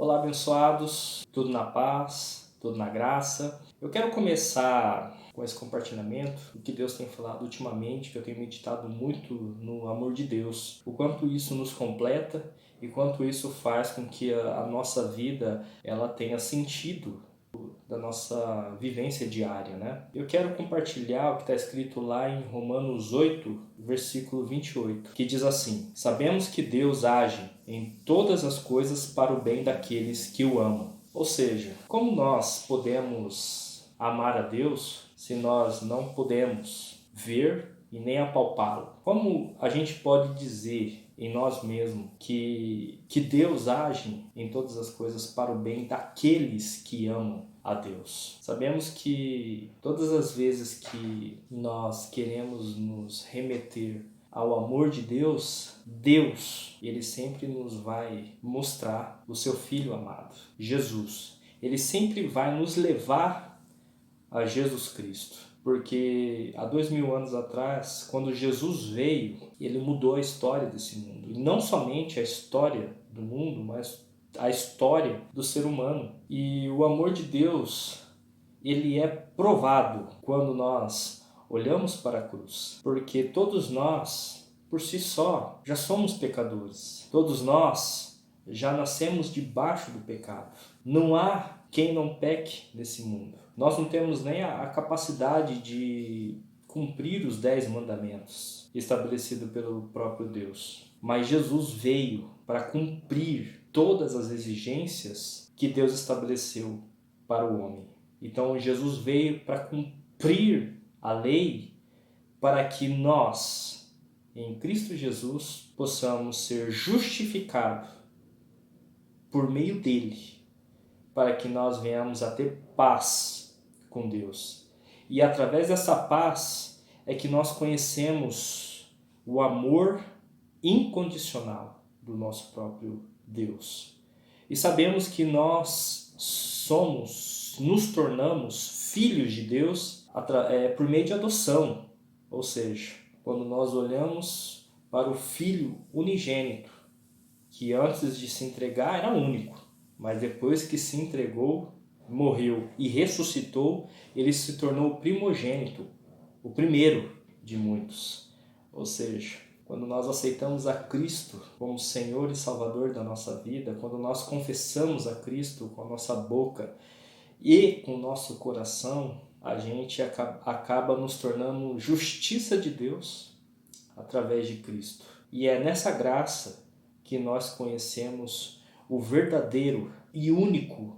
Olá, abençoados, tudo na paz, tudo na graça. Eu quero começar com esse compartilhamento do que Deus tem falado ultimamente, que eu tenho meditado muito no amor de Deus, o quanto isso nos completa e quanto isso faz com que a nossa vida ela tenha sentido da nossa vivência diária, né? Eu quero compartilhar o que está escrito lá em Romanos 8, versículo 28, que diz assim: Sabemos que Deus age em todas as coisas para o bem daqueles que o amam. Ou seja, como nós podemos amar a Deus se nós não podemos ver e nem apalpá-lo? Como a gente pode dizer em nós mesmos que Deus age em todas as coisas para o bem daqueles que amam a Deus? Sabemos que todas as vezes que nós queremos nos remeter ao amor de Deus, Ele sempre nos vai mostrar o seu Filho amado, Jesus. Ele sempre vai nos levar a Jesus Cristo. Porque há 2000 anos atrás, quando Jesus veio, ele mudou a história desse mundo. E não somente a história do mundo, mas a história do ser humano. E o amor de Deus, ele é provado quando nós olhamos para a cruz. Porque todos nós, por si só, já somos pecadores. Todos nós já nascemos debaixo do pecado. Não há quem não peque nesse mundo. Nós não temos nem a capacidade de cumprir os 10 mandamentos estabelecidos pelo próprio Deus. Mas Jesus veio para cumprir todas as exigências que Deus estabeleceu para o homem. Então Jesus veio para cumprir a lei para que nós, em Cristo Jesus, possamos ser justificados por meio dele, para que nós venhamos a ter paz com Deus. E através dessa paz é que nós conhecemos o amor incondicional do nosso próprio Deus. E sabemos que nós nos tornamos filhos de Deus por meio de adoção. Ou seja, quando nós olhamos para o Filho unigênito, que antes de se entregar era único, mas depois que se entregou, morreu e ressuscitou, ele se tornou o primogênito, o primeiro de muitos. Ou seja, quando nós aceitamos a Cristo como Senhor e Salvador da nossa vida, quando nós confessamos a Cristo com a nossa boca e com o nosso coração, a gente acaba nos tornando justiça de Deus através de Cristo. E é nessa graça que nós conhecemos o verdadeiro e único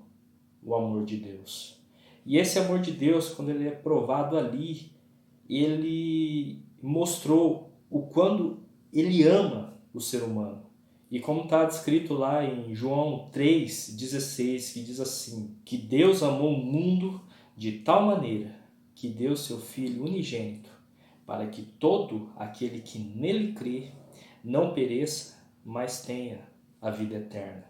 o amor de Deus. E esse amor de Deus, quando ele é provado ali, ele mostrou o quanto ele ama o ser humano. E como está descrito lá em João 3,16, que diz assim, que Deus amou o mundo de tal maneira que deu seu Filho unigênito, para que todo aquele que nele crê não pereça, mas tenha a vida eterna.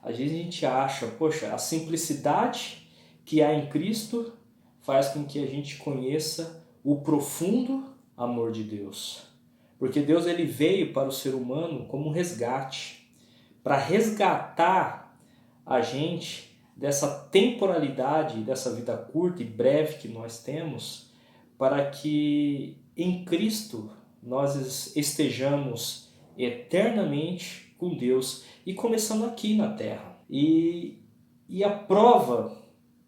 Às vezes a gente acha, poxa, a simplicidade que há em Cristo faz com que a gente conheça o profundo amor de Deus. Porque Deus ele veio para o ser humano como um resgate, para resgatar a gente dessa temporalidade, dessa vida curta e breve que nós temos, para que em Cristo nós estejamos eternamente com Deus e começando aqui na terra. E a prova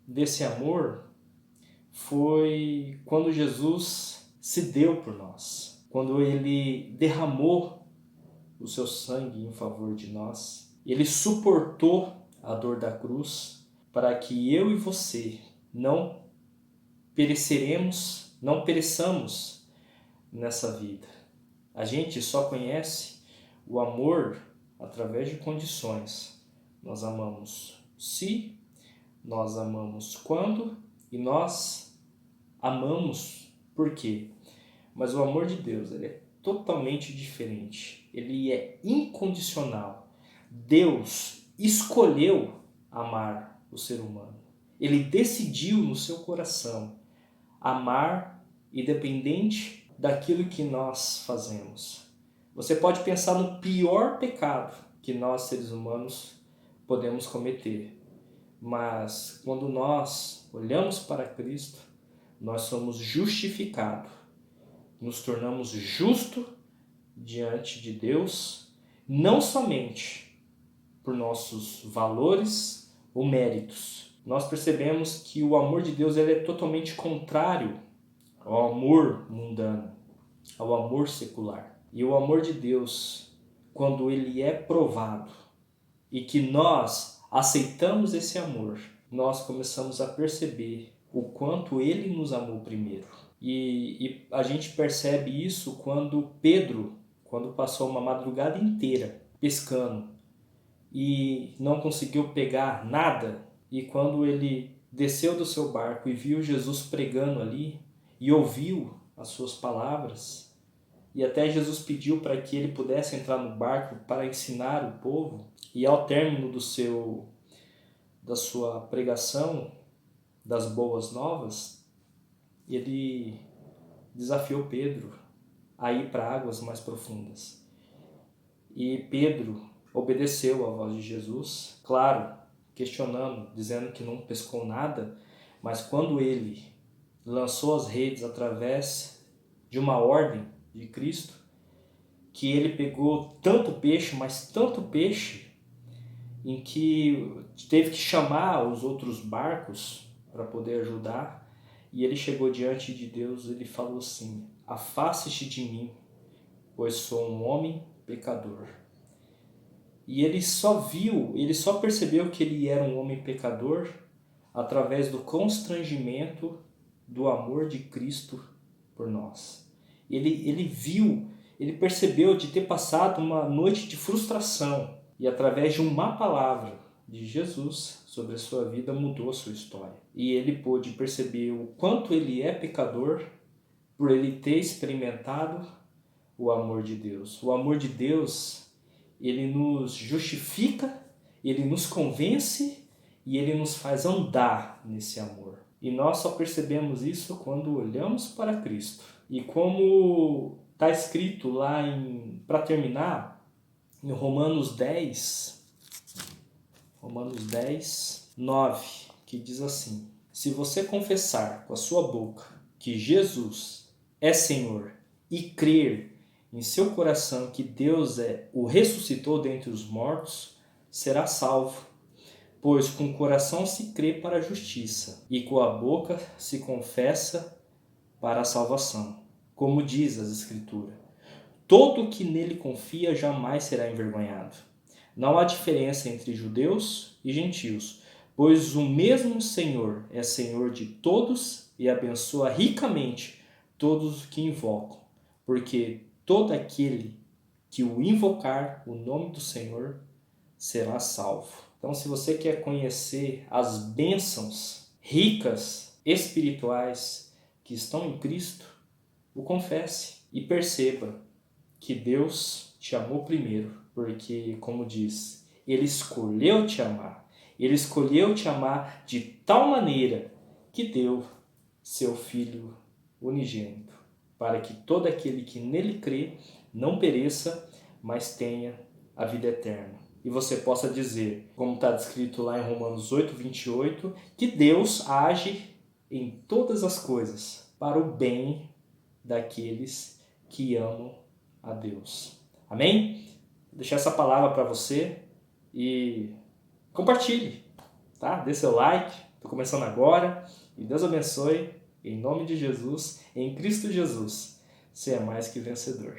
desse amor foi quando Jesus se deu por nós, quando ele derramou o seu sangue em favor de nós. Ele suportou a dor da cruz para que eu e você não pereçamos nessa vida. A gente só conhece o amor através de condições. Nós amamos se, nós amamos quando e nós amamos por quê. Mas o amor de Deus ele é totalmente diferente. Ele é incondicional. Deus escolheu amar o ser humano. Ele decidiu no seu coração amar independente daquilo que nós fazemos. Você pode pensar no pior pecado que nós, seres humanos, podemos cometer. Mas quando nós olhamos para Cristo, nós somos justificados, nos tornamos justos diante de Deus, não somente por nossos valores ou méritos. Nós percebemos que o amor de Deus ele é totalmente contrário ao amor mundano, ao amor secular. E o amor de Deus, quando ele é provado e que nós aceitamos esse amor, nós começamos a perceber o quanto ele nos amou primeiro. E a gente percebe isso quando Pedro, quando passou uma madrugada inteira pescando e não conseguiu pegar nada, e quando ele desceu do seu barco e viu Jesus pregando ali e ouviu as suas palavras, e até Jesus pediu para que ele pudesse entrar no barco para ensinar o povo, e ao término da sua pregação das boas novas, ele desafiou Pedro a ir para águas mais profundas. E Pedro obedeceu à voz de Jesus, claro, questionando, dizendo que não pescou nada, mas quando ele lançou as redes através de uma ordem de Cristo, que ele pegou tanto peixe, mas tanto peixe, em que teve que chamar os outros barcos para poder ajudar, e ele chegou diante de Deus e ele falou assim: afaste-te de mim, pois sou um homem pecador. E ele só percebeu que ele era um homem pecador através do constrangimento do amor de Cristo por nós. Ele percebeu de ter passado uma noite de frustração e através de uma palavra de Jesus sobre a sua vida mudou a sua história. E ele pôde perceber o quanto ele é pecador por ele ter experimentado o amor de Deus. O amor de Deus, ele nos justifica, ele nos convence e ele nos faz andar nesse amor. E nós só percebemos isso quando olhamos para Cristo. E como está escrito lá para terminar, em Romanos 10, 9, que diz assim: se você confessar com a sua boca que Jesus é Senhor e crer em seu coração que Deus o ressuscitou dentre os mortos, será salvo. Pois com o coração se crê para a justiça e com a boca se confessa para a salvação. Como diz as Escrituras, todo que nele confia jamais será envergonhado. Não há diferença entre judeus e gentios, pois o mesmo Senhor é Senhor de todos e abençoa ricamente todos os que invocam, porque todo aquele que o invocar o nome do Senhor será salvo. Então, se você quer conhecer as bênçãos ricas espirituais que estão em Cristo, o confesse e perceba que Deus te amou primeiro, porque, como diz, Ele escolheu te amar. Ele escolheu te amar de tal maneira que deu seu Filho unigênito, para que todo aquele que nele crê não pereça, mas tenha a vida eterna. E você possa dizer, como está descrito lá em Romanos 8, 28, que Deus age em todas as coisas para o bem daqueles que amam a Deus. Amém? Vou deixar essa palavra para você e compartilhe, tá? Dê seu like, estou começando agora, e Deus abençoe, em nome de Jesus, em Cristo Jesus, você é mais que vencedor.